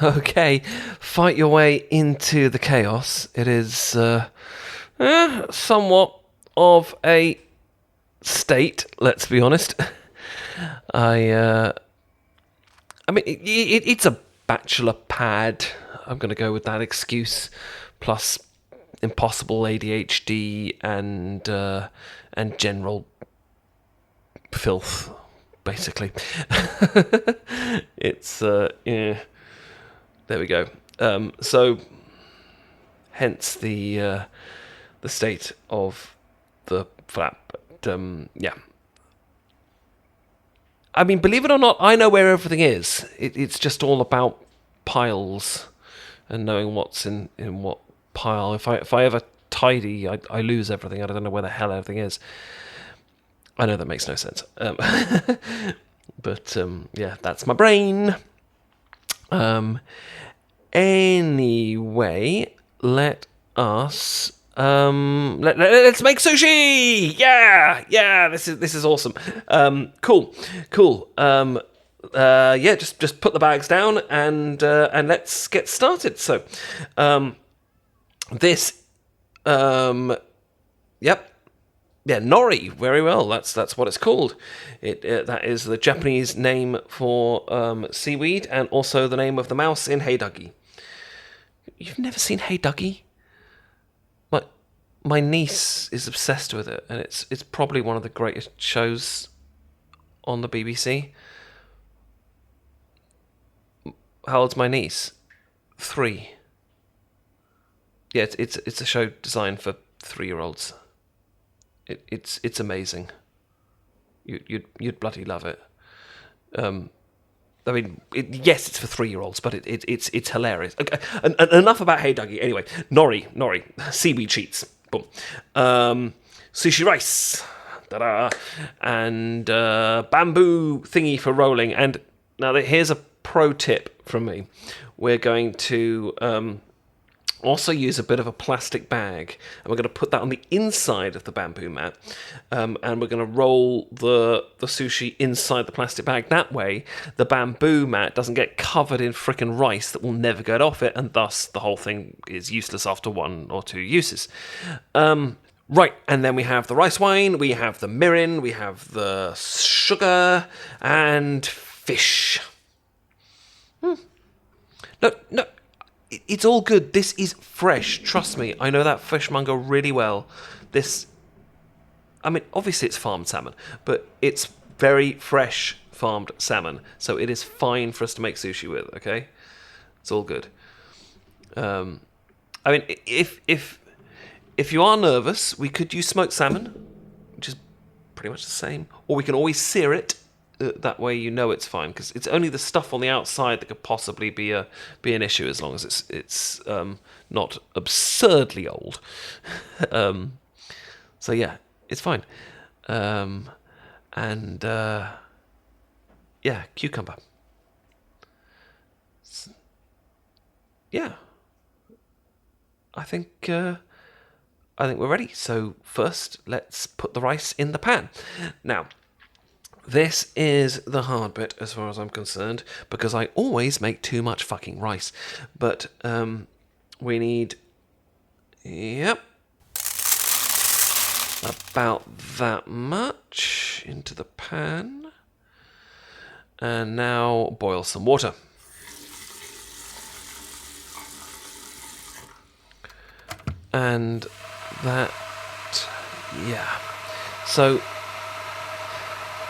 Okay, fight your way into the chaos. It is somewhat of a state, let's be honest. I mean, it's a bachelor pad. I'm going to go with that excuse, plus impossible ADHD and general filth, basically. It's yeah. There we go. So, hence the state of the flat. But yeah. I mean, believe it or not, I know where everything is. It's just all about piles and knowing what's in what pile. If I ever tidy, I lose everything. I don't know where the hell everything is. I know that makes no sense. But yeah, that's my brain. Anyway, let us let's make sushi. Yeah, this is awesome. Cool. Yeah, just put the bags down and let's get started. So, this, yep. Yeah, nori, very well. That's what it's called. That is the Japanese name for seaweed, and also the name of the mouse in Hey Duggee. You've never seen Hey Duggee? My niece is obsessed with it, and it's probably one of the greatest shows on the BBC. How old's my niece? 3. Yeah, it's a show designed for 3-year-olds. It's amazing. You'd bloody love it. I mean, yes, it's for 3-year-olds, but it's hilarious. Okay, and enough about Hey Duggee. Anyway, nori, seaweed sheets, boom, sushi rice, ta-da, and bamboo thingy for rolling. And now here's a pro tip from me. We're going to also use a bit of a plastic bag, and we're going to put that on the inside of the bamboo mat, and we're going to roll the sushi inside the plastic bag. That way, the bamboo mat doesn't get covered in frickin' rice that will never get off it, and thus the whole thing is useless after 1 or 2 uses. Right, and then we have the rice wine, we have the mirin, we have the sugar, and fish. No. It's all good. This is fresh. Trust me. I know that fishmonger really well. I mean, obviously it's farmed salmon, but it's very fresh farmed salmon. So it is fine for us to make sushi with, okay? It's all good. I mean, if you are nervous, we could use smoked salmon, which is pretty much the same. Or we can always sear it. That way you know it's fine, because it's only the stuff on the outside that could possibly be an issue, as long as it's not absurdly old. So yeah, it's fine. And yeah, cucumber. Yeah, I think we're ready. So first, let's put the rice in the pan. Now, this is the hard bit as far as I'm concerned, because I always make too much fucking rice. But we need, yep, about that much into the pan. And now boil some water. And that, yeah. So,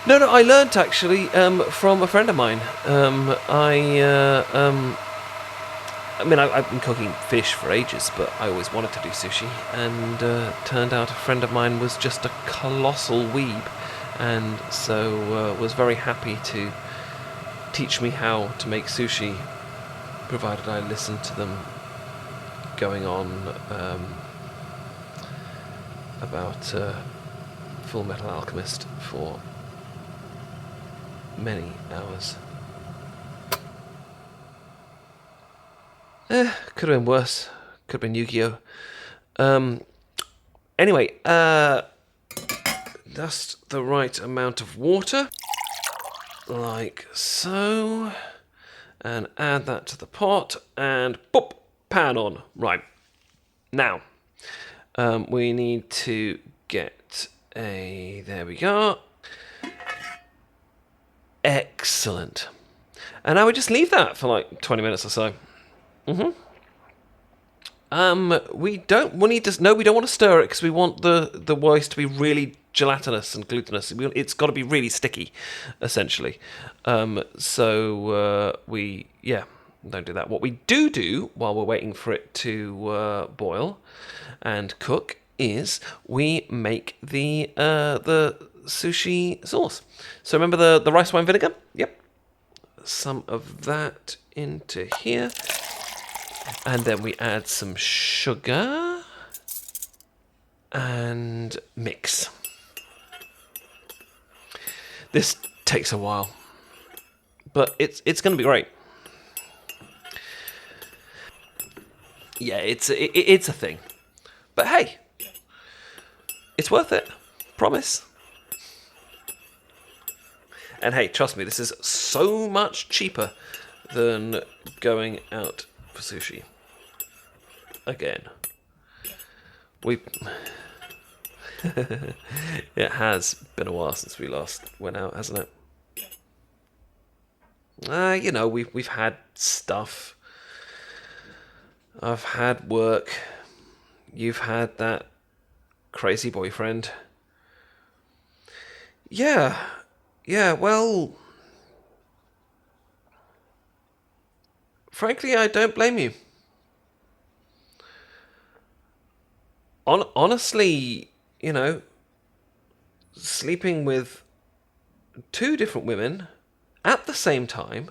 no, I learnt actually from a friend of mine. I mean, I've been cooking fish for ages, but I always wanted to do sushi, and turned out a friend of mine was just a colossal weeb, and so was very happy to teach me how to make sushi, provided I listened to them going on about Full Metal Alchemist for many hours. Could have been worse. Could have been Yu-Gi-Oh! Anyway, just the right amount of water, like so. And add that to the pot, and boop, pan on. Right. Now, we need to get there we go. Excellent. And now we just leave that for like 20 minutes or so. We don't want to stir it because we want the rice to be really gelatinous and glutinous. It's got to be really sticky, essentially. We don't do that. What we do while we're waiting for it to boil and cook is we make the sushi sauce. So remember the rice wine vinegar? Yep. Some of that into here. And then we add some sugar and mix. This takes a while, but it's going to be great. Yeah, it's a thing. But hey, it's worth it. Promise. And hey, trust me, this is so much cheaper than going out for sushi. Again. It has been a while since we last went out, hasn't it? We've had stuff. I've had work. You've had that crazy boyfriend. Yeah, well, frankly, I don't blame you. Honestly, sleeping with 2 different women at the same time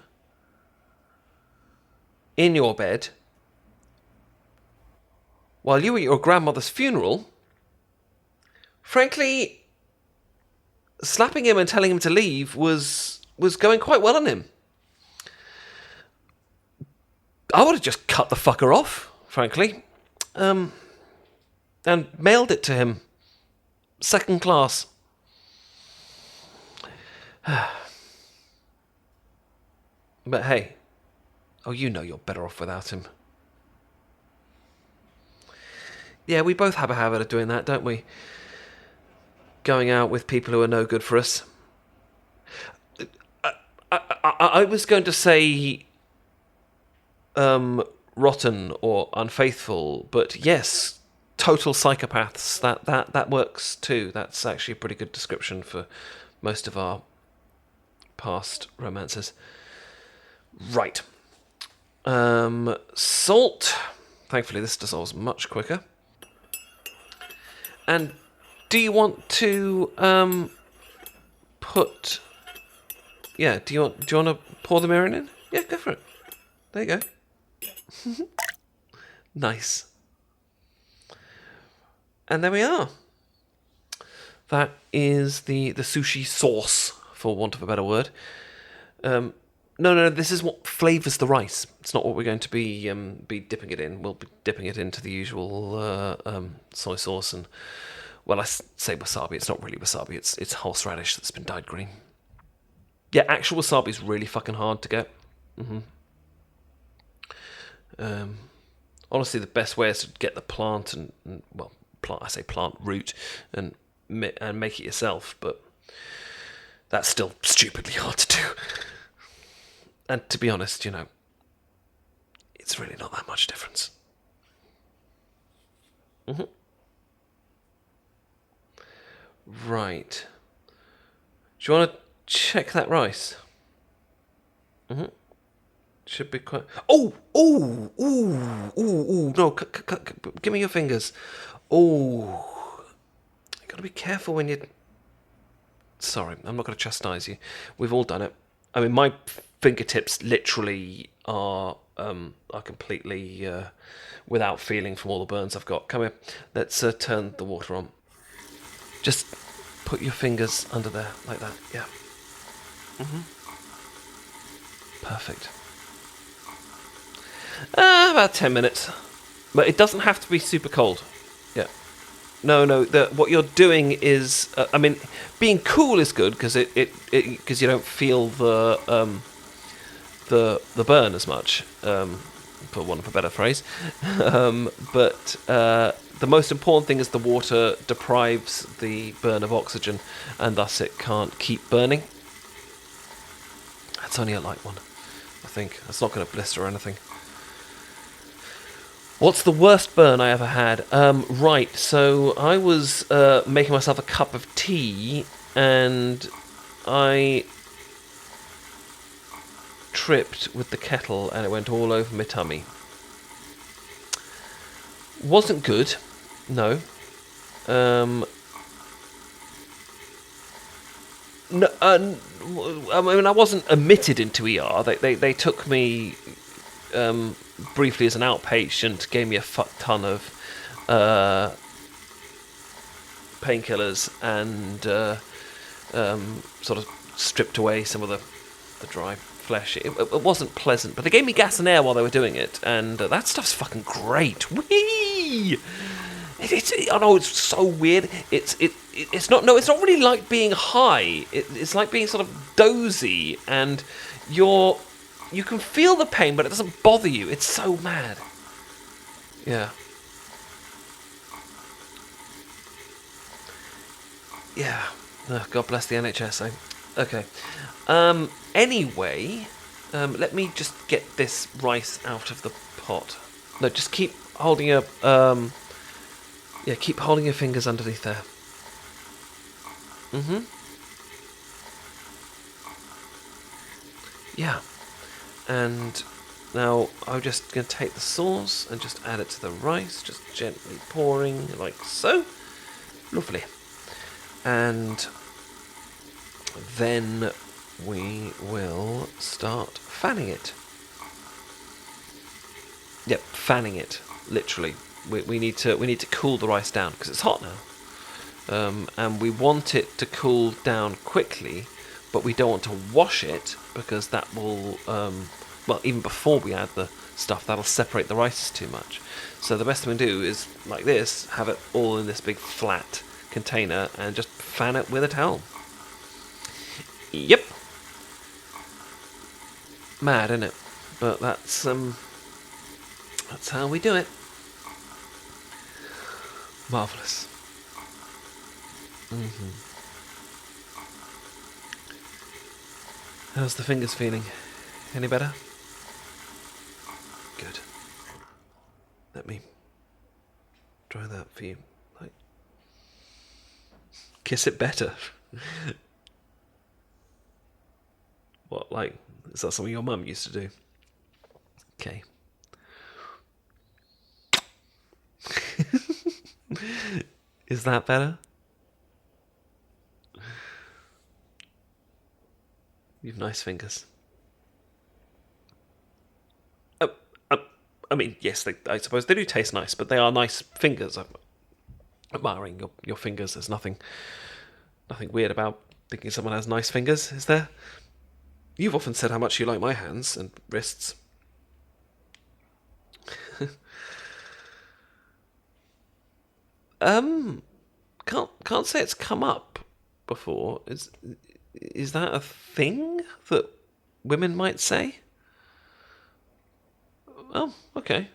in your bed while you were at your grandmother's funeral, frankly, slapping him and telling him to leave was going quite well on him. I would have just cut the fucker off, frankly. And mailed it to him. Second class. But hey. Oh, you're better off without him. Yeah, we both have a habit of doing that, don't we? Going out with people who are no good for us. I was going to say rotten or unfaithful, but yes, total psychopaths. That works too. That's actually a pretty good description for most of our past romances. Right. Salt. Thankfully, this dissolves much quicker. And do you want to put? Yeah. Do you want to pour the mirin in? Yeah, go for it. There you go. Nice. And there we are. That is the sushi sauce, for want of a better word. No, this is what flavours the rice. It's not what we're going to be dipping it in. We'll be dipping it into the usual soy sauce and, well, I say wasabi. It's not really wasabi. It's horseradish that's been dyed green. Yeah, actual wasabi is really fucking hard to get. Honestly, the best way is to get the plant and plant root and make it yourself, but that's still stupidly hard to do. And to be honest, it's really not that much difference. Right. Do you want to check that rice? Should be quite. Oh! No, give me your fingers. Oh. You gotta be careful when you. Sorry, I'm not going to chastise you. We've all done it. I mean, my fingertips literally are completely without feeling from all the burns I've got. Come here. Let's turn the water on. Just put your fingers under there, like that. Yeah. Perfect. About 10 minutes. But it doesn't have to be super cold. Yeah. No. What you're doing is, being cool is good because it you don't feel the the burn as much, for want of a better phrase. But the most important thing is the water deprives the burn of oxygen, and thus it can't keep burning. That's only a light one, I think. That's not going to blister or anything. What's the worst burn I ever had? Right, so I was making myself a cup of tea, and I tripped with the kettle, and it went all over my tummy. Wasn't good, no. No, I mean, I wasn't admitted into ER. They took me briefly as an outpatient, gave me a fuck ton of painkillers, and sort of stripped away some of the dry flesh. It wasn't pleasant, but they gave me gas and air while they were doing it, and that stuff's fucking great. Whee! I know it's so weird. It's not really like being high. It's like being sort of dozy, and you can feel the pain, but it doesn't bother you. It's so mad. Yeah. Yeah. Oh, God bless the NHS. Okay. Anyway, let me just get this rice out of the pot. No, just keep holding your keep holding your fingers underneath there. Yeah. And now I'm just going to take the sauce and just add it to the rice, just gently pouring like so. Lovely. And then we will start fanning it. Yep, fanning it, literally. We need to cool the rice down because it's hot now, and we want it to cool down quickly, but we don't want to wash it because that will, even before we add the stuff, that'll separate the rices too much. So the best thing to do is like this: have it all in this big flat container and just fan it with a towel. Yep. Mad, isn't it? But that's how we do it. Marvellous. How's the fingers feeling? Any better? Good. Let me try that for you. Like, kiss it better. What, like, is that something your mum used to do? Okay. Is that better? You've nice fingers. I mean, yes, I suppose they do taste nice, but they are nice fingers. I'm admiring your fingers. There's nothing weird about thinking someone has nice fingers, is there? You've often said how much you like my hands and wrists. Can't say it's come up before. Is that a thing that women might say? Oh, okay.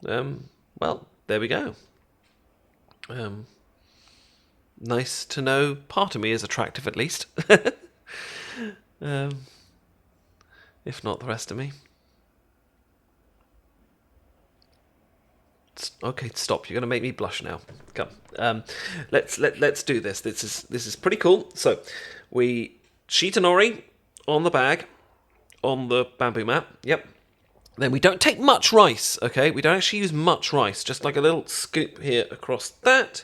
Well, there we go. Nice to know part of me is attractive at least. If not the rest of me. Okay, stop. You're going to make me blush now. Come. Let's do this. This is pretty cool. So, we sheet a nori on the bag, on the bamboo mat. Yep. Then we don't take much rice, okay? We don't actually use much rice, just like a little scoop here across that.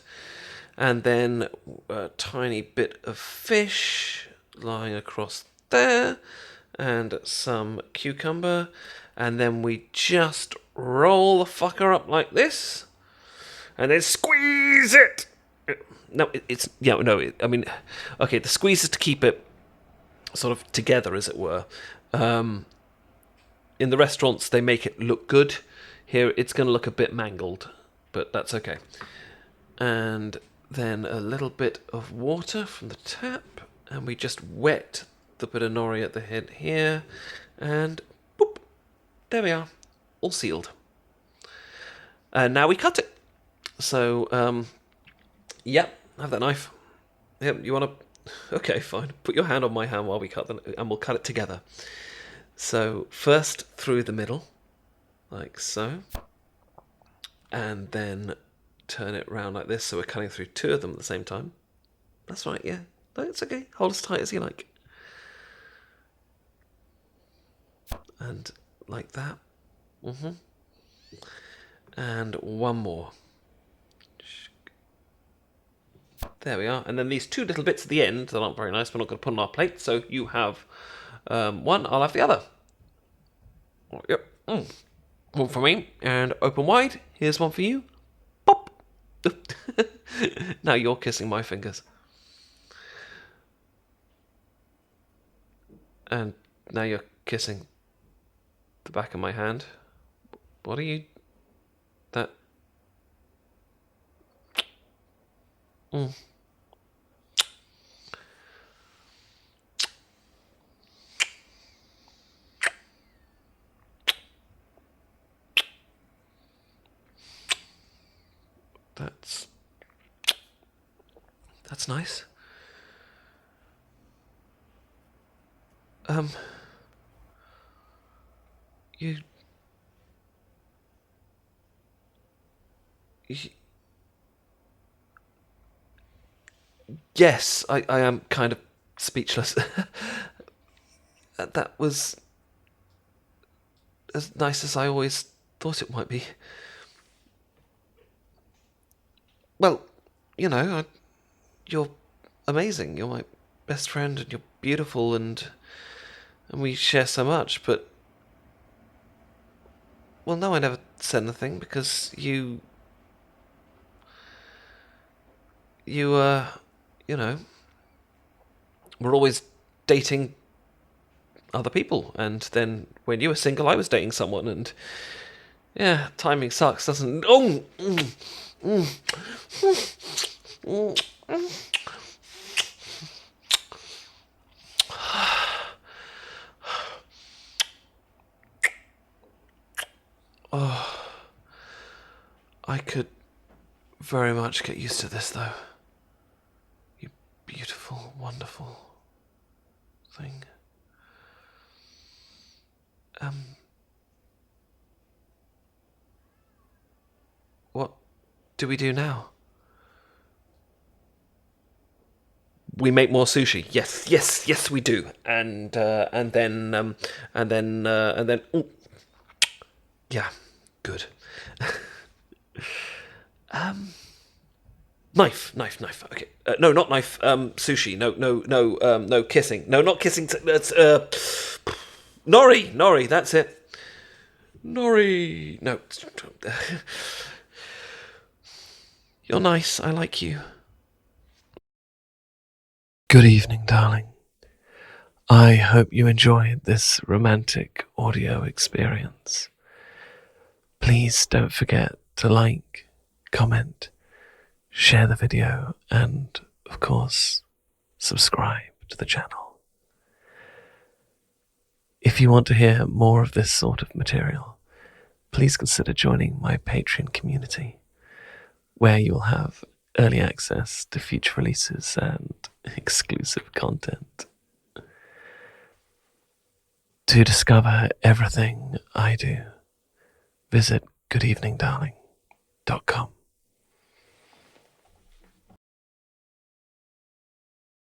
And then a tiny bit of fish lying across there. And some cucumber. And then we just roll the fucker up like this. And then squeeze it! No, okay, the squeeze is to keep it sort of together, as it were. In the restaurants, they make it look good. Here, it's going to look a bit mangled, but that's okay. And then a little bit of water from the tap, and we just wet the bit of nori at the head here, And boop, there we are, all sealed. And now we cut it. So, yep, have that knife. Yep, you want to... Okay, fine. Put your hand on my hand while we cut them, and we'll cut it together. So, first through the middle, like so. And then turn it round like this, so we're cutting through two of them at the same time. That's right, yeah. No, it's okay. Hold as tight as you like. And like that. And one more. There we are. And then these two little bits at the end that aren't very nice, we're not going to put on our plate. So you have one, I'll have the other. Yep. One for me. And open wide. Here's one for you. Pop. Now you're kissing my fingers. And now you're kissing the back of my hand. What are you... That... That's nice. You... Yes, I am kind of speechless. That was as nice as I always thought it might be. Well, you know, you're amazing. You're my best friend, and you're beautiful, and we share so much. But well, no, I never said anything because you you know, were always dating other people, and then when you were single, I was dating someone, and yeah, timing sucks, doesn't? Oh. Oh, I could very much get used to this, though. You beautiful, wonderful thing. What do we do now? We make more sushi. Yes, yes, yes, we do. And then. Ooh, yeah, good. Knife. Okay, no, not knife. Sushi. No kissing. No, not kissing. That's nori. That's it. Nori. No. You're nice. I like you. Good evening, darling. I hope you enjoyed this romantic audio experience. Please don't forget to like, comment, share the video, and, of course, subscribe to the channel. If you want to hear more of this sort of material, please consider joining my Patreon community, where you'll have early access to future releases and exclusive content. To discover everything I do, visit goodeveningdarling.com.